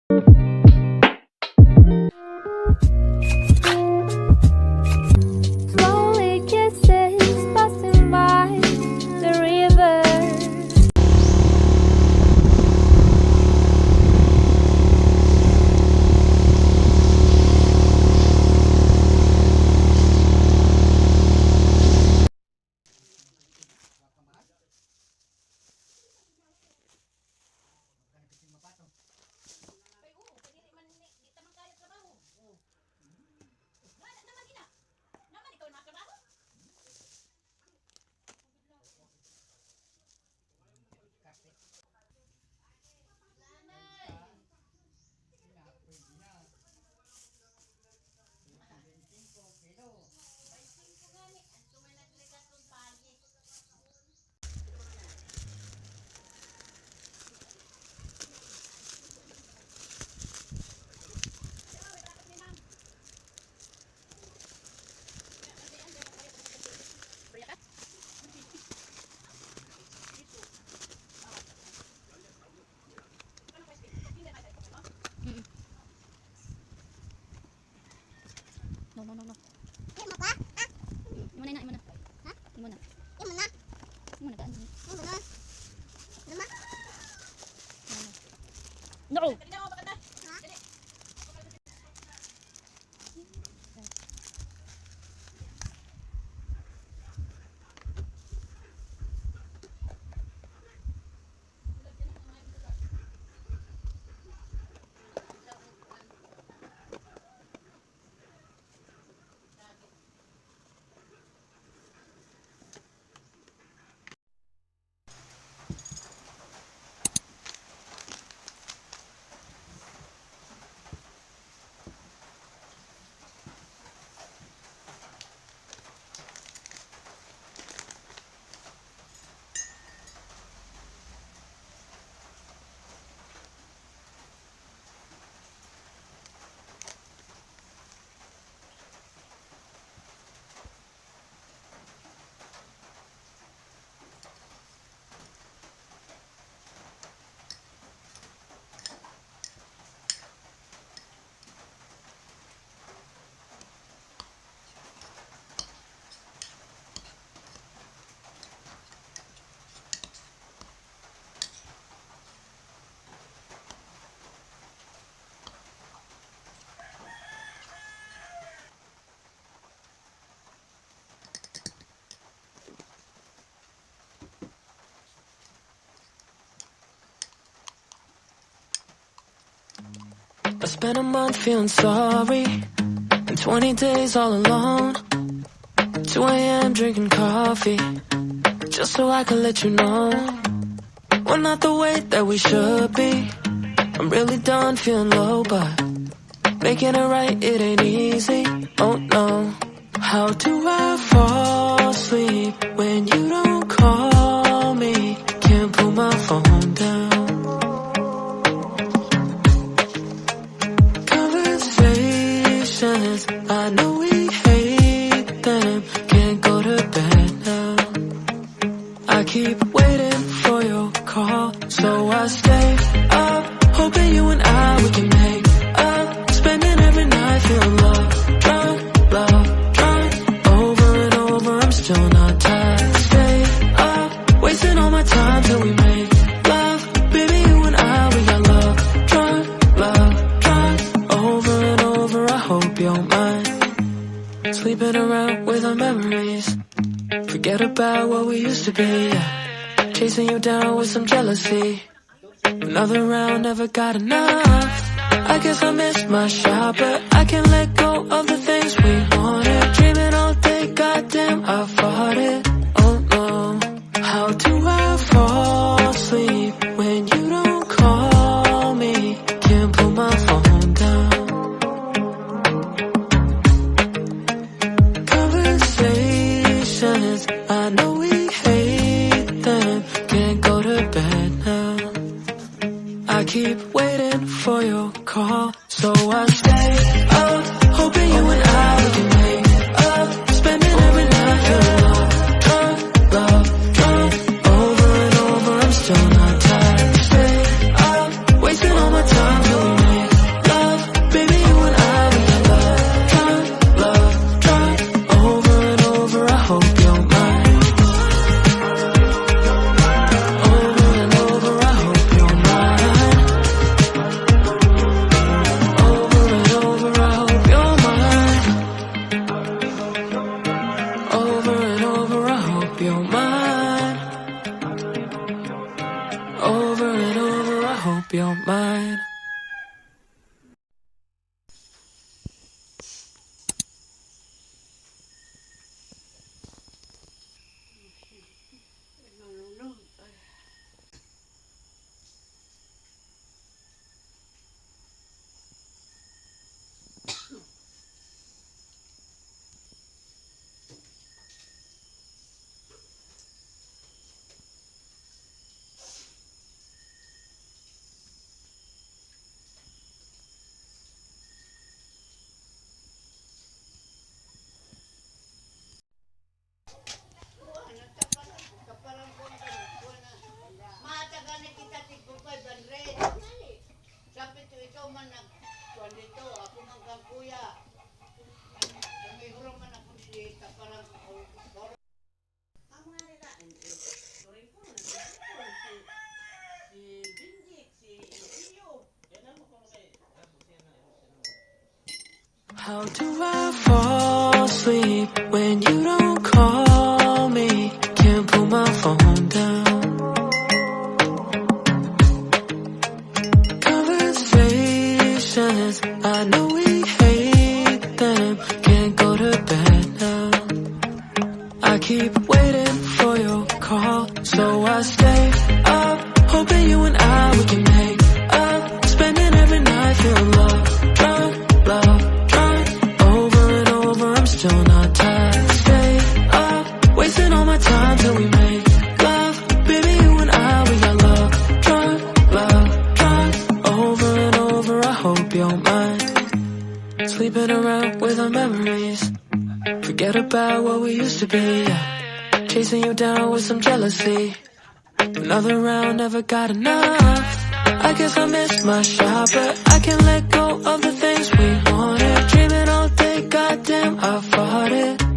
Slowly kisses passing by the river. No. Imo pa? Ha? Imo na. Ha? Imo na. Imo na daan. Imo na. No. I spent a month feeling sorry, and 20 days all alone. 2 a.m. drinking coffee, just so I could let you know we're not the way that we should be. I'm really done feeling low, but making it right, it ain't easy. Oh no. How do I fall asleep when you don't call me? Can't put my phone down. I know we hate them, can't go to bed now. I keep waiting for your call, so I stay up, hoping you and we can make up. Spending every night feeling drunk, over and over, I'm still not tired. Stay up, wasting all my time till we make love. Baby, you and we got love, drunk, over and over, I hope you're mine. Sleeping around with our memories, forget about what we used to be, yeah. Chasing you down with some jealousy, another round, never got enough. I guess I missed my shot, but I can't let go of the things we wanted. Dreaming all day, goddamn, I fought it. Oh no. How do I fall asleep when you don't call me? Can't put my phone down. Conversations, I know we hate them, can't go to bed now. I keep waiting for your call, so I stay up, hoping you and we can make up. Spending every night feeling drunk, over and over, I'm still not tired. Stay up, wasting all my time till we make How do I fall asleep when you don't call me? Can't put my phone down. Conversations, I know we hate them. Can't go to bed now. I keep waiting for your call, so I stay up, hoping you and we can make up. Spending every night feeling love, drunk, love. Still not tired. Stay up, wasting all my time till we make love. Baby, you and we got love, drunk, over and over. I hope you're mine. Sleeping around with our memories. Forget about what we used to be. Chasing you down with some jealousy. Another round, never got enough. I guess I missed my shot, but I can't let go of the things we wanted. Dreaming all day, goddamn, I fought it.